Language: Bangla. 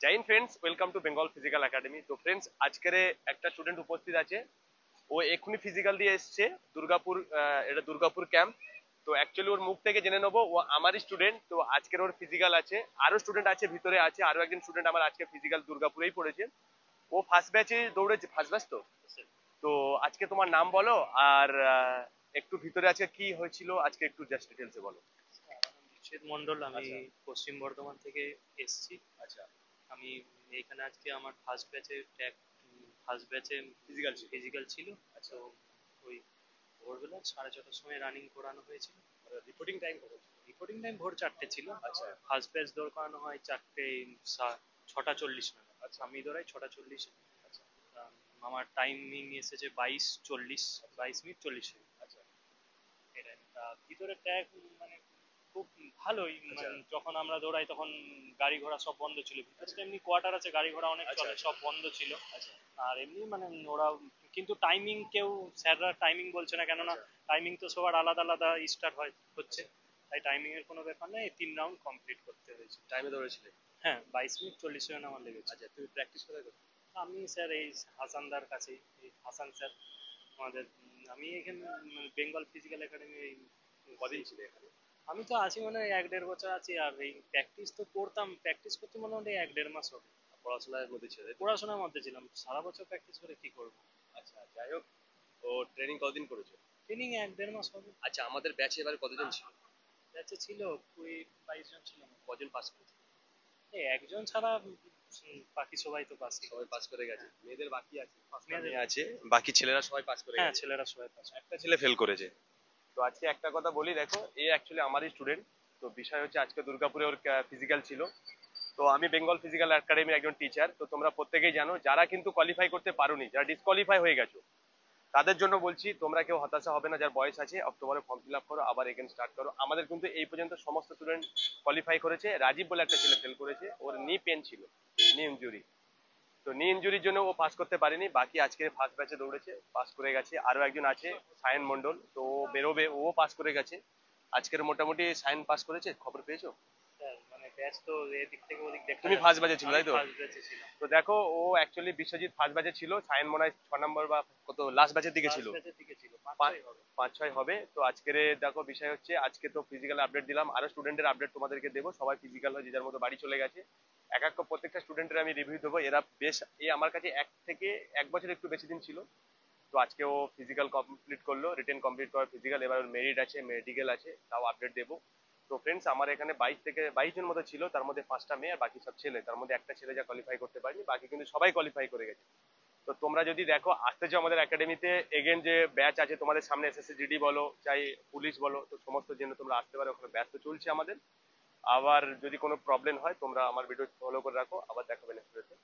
জয় হিন্দ friends, welcome to Bengal physical academy. তো ফ্রেন্ডস, আজকের একটা স্টুডেন্ট উপস্থিত আছে। ও এক্ষুনি ফিজিক্যাল দিয়ে এসছে দুর্গাপুর। এটা দুর্গাপুর ক্যাম্প। তো অ্যাকচুয়ালি ওর মুখ থেকে জেনে নেবো ও আমারই স্টুডেন্ট। তো আজকের ওর ফিজিক্যাল আছে, আরো স্টুডেন্ট আছে ভিতরে আছে, আরো একজন স্টুডেন্ট আমার আজকে ফিজিক্যাল দুর্গাপুরেই পড়েছে। ও ফার্স্ট ব্যাচে দৌড়েছে, ফার্স্ট ব্যাচ। তো তো আজকে তোমার নাম বলো, আর একটু ভিতরে আজকে কি হয়েছিল আজকে একটু জাস্ট ডিটেলসে বলো। বিশ্বজিৎ মন্ডল, আমি আচ্ছা। পশ্চিম বর্ধমান থেকে এসেছি। আচ্ছা। আমি এইখানে আজকে আমার ফার্স্ট ব্যাচে ফিজিক্যাল ছিল। ফিজিক্যাল ছিল। আচ্ছা। তো ওই ভোরবেলা 6:30টার সময় রানিং করানো হয়েছিল। রিপোর্টিং টাইম কত? রিপোর্টিং টাইম ভোর 4টে ছিল। আচ্ছা। ফার্স্ট ব্যাচ দৌড় করানো হয় 6:40 নাগাদ। আচ্ছা। আমি দৌড়াই 6:40। আচ্ছা। আমার টাইমিং এসেছে 22:40, 22 মিনিট 40 সেকেন্ড। আচ্ছা। এটাই। ভিতরে ট্র্যাক মানে খুব ভালোই। আচ্ছা। যখন আমরা দৌড়াই তখন গাড়ি ঘোড়া সব বন্ধ ছিল। ভিতরে তো এমনি কোয়ার্টার আছে, গাড়ি ঘোড়া অনেক আচ্ছা। চলে, সব বন্ধ ছিল। আচ্ছা। আর এমনি ওরা কিন্তু টাইমিং, কেউ স্যাররা টাইমিং বলছে না, কেননা আচ্ছা। টাইমিং তো সবার আলাদা আলাদা স্টার্ট হচ্ছে। তাই টাইমিং এর কোনো ব্যাপার নেই, 3 রাউন্ড কমপ্লিট করতে হয়েছে। টাইমে দৌড়েছিলে? হ্যাঁ, 22 মিনিট 40 সেকেন্ড আমার লেগেছে। আচ্ছা, তুমি প্র্যাকটিস কোথায় করতে? আমি স্যার এই হাসানদার কাছেই, এই হাসান স্যার আমাদের। আমি এখানে বেঙ্গল ফিজিক্যাল একাডেমি। কদিন ছিল এখানে? আমি তো আছি 1-1.5 বছর আছি। আর এই প্র্যাকটিস তো করতাম, প্র্যাকটিস করতে মোটামুটি 1-1.5 মাস হবে। পড়াশোনার মধ্যে ছিল, তাই তো? পড়াশোনার মধ্যে ছিলাম, সারা বছর প্র্যাকটিস করে কি করব। আচ্ছা, যাই হোক। ও ট্রেনিং কতদিন করেছো? ট্রেনিং 1-1.5 মাস হবে। আচ্ছা, আমাদের ব্যাচে এবার কতজন ছিল? ব্যাচে ছিল 20-22 জন ছিল। কজন পাস করেছে? এই একজন ছাড়া বাকি সবাই তো পাস সবাই পাস করে গেছে, মেয়েদের বাকি আছে, পাঁচটা মেয়েদের। মেয়ে আছে, বাকি ছেলেরা সবাই পাস করে হ্যাঁ, গেছে। ছেলেরা সবাই পাস। একটা ছেলে ফেল করেছে। তো আজকে একটা কথা বলি, দেখো, এ অ্যাকচুয়ালি আমারই স্টুডেন্ট। তো বিষয় হচ্ছে আজকে দুর্গাপুরে ওর ফিজিক্যাল ছিল। তো আমি বেঙ্গল ফিজিক্যাল একাডেমির একজন টিচার। তো তোমরা প্রত্যেকেই জানো, যারা কিন্তু কোয়ালিফাই করতে পারোনি, যারা ডিসকোয়ালিফাই হয়ে গেছো, তাদের জন্য বলছি, তোমরা কেউ হতাশা হবে না। যার বয়স আছে, অক্টোবরে ফর্ম ফিল আপ করো, আবার এগেন স্টার্ট করো। আমাদের কিন্তু এই পর্যন্ত সমস্ত স্টুডেন্ট কোয়ালিফাই করেছে। রাজীব বলে একটা ছেলে ফেল করেছে, ওর নি পেন ছিল, নি ইনজুরি। তো নি ইনজুরির জন্য ও পাস করতে পারেনি। বাকি আজকে ফার্স্ট ব্যাচে দৌড়েছে, পাস করে গেছে। আরো একজন আছে সায়ন মন্ডল, তো ও বেরোবে, ও পাস করে গেছে। আজকের মোটামুটি সায়ন পাস করেছে, খবর পেয়েছো? স্যার ব্যাচ তো এদিক থেকে ওদিক দেখা তুমি ফার্স্ট যাচ্ছে না। ব্যাচে ছিল, আমি তাই তো? ফার্স্ট ব্যাচে ছিলাম। তো দেখো, ও অ্যাকচুয়ালি বিশ্বজিৎ ফার্স্ট ব্যাচে ছিল, সায়ন মনে হয় 6 নম্বর বা কত লাস্ট ব্যাচের দিকে ছিল। লাস্ট ব্যাচের দিকে ছিল, পাঁচ পাঁচ, ছয় হবে। 5-6 হবে। তো আজকের দেখো বিষয় হচ্ছে, আজকে তো ফিজিক্যাল আপডেট দিলাম, আরো স্টুডেন্টের আপডেট তোমাদেরকে দেবো। সবাই ফিজিক্যাল হয়ে যে যার মতো বাড়ি চলে গেছে। এক এক প্রত্যেকটা স্টুডেন্টের আমি রিভিউ দেবো। এরা বেশ, এই আমার কাছে 1 থেকে 1 বছর একটু বেশি দিন ছিল। তো আজকে ও ফিজিক্যাল কমপ্লিট করলো, রিটেন কমপ্লিট করার ফিজিক্যাল, এবার ওর মেরিট আছে, মেডিকেল আছে, তাও আপডেট দেবো। তো ফ্রেন্ডস, আমার এখানে 22 থেকে 22 জন মতো ছিল, তার মধ্যে 5টা মেয়ে আর বাকি সব ছেলে। তার মধ্যে একটা ছেলে যা কোয়ালিফাই করতে পারেনি, বাকি কিন্তু সবাই কোয়ালিফাই করে গেছে। তো তোমরা যদি দেখো, আসতে চাও আমাদের একাডেমিতে, এগেন যে ব্যাচ আছে তোমাদের সামনে, এসএসসি জিডি বলো চাই পুলিশ বলো, তো সমস্ত জন্য তোমরা আসতে পারো। ওখানে ব্যাচ তো চলছে আমাদের। আবার যদি কোনো প্রবলেম হয়, তোমরা আমার ভিডিও ফলো করে রাখো। আবার দেখাবে নেক্সট ভিডিওতে।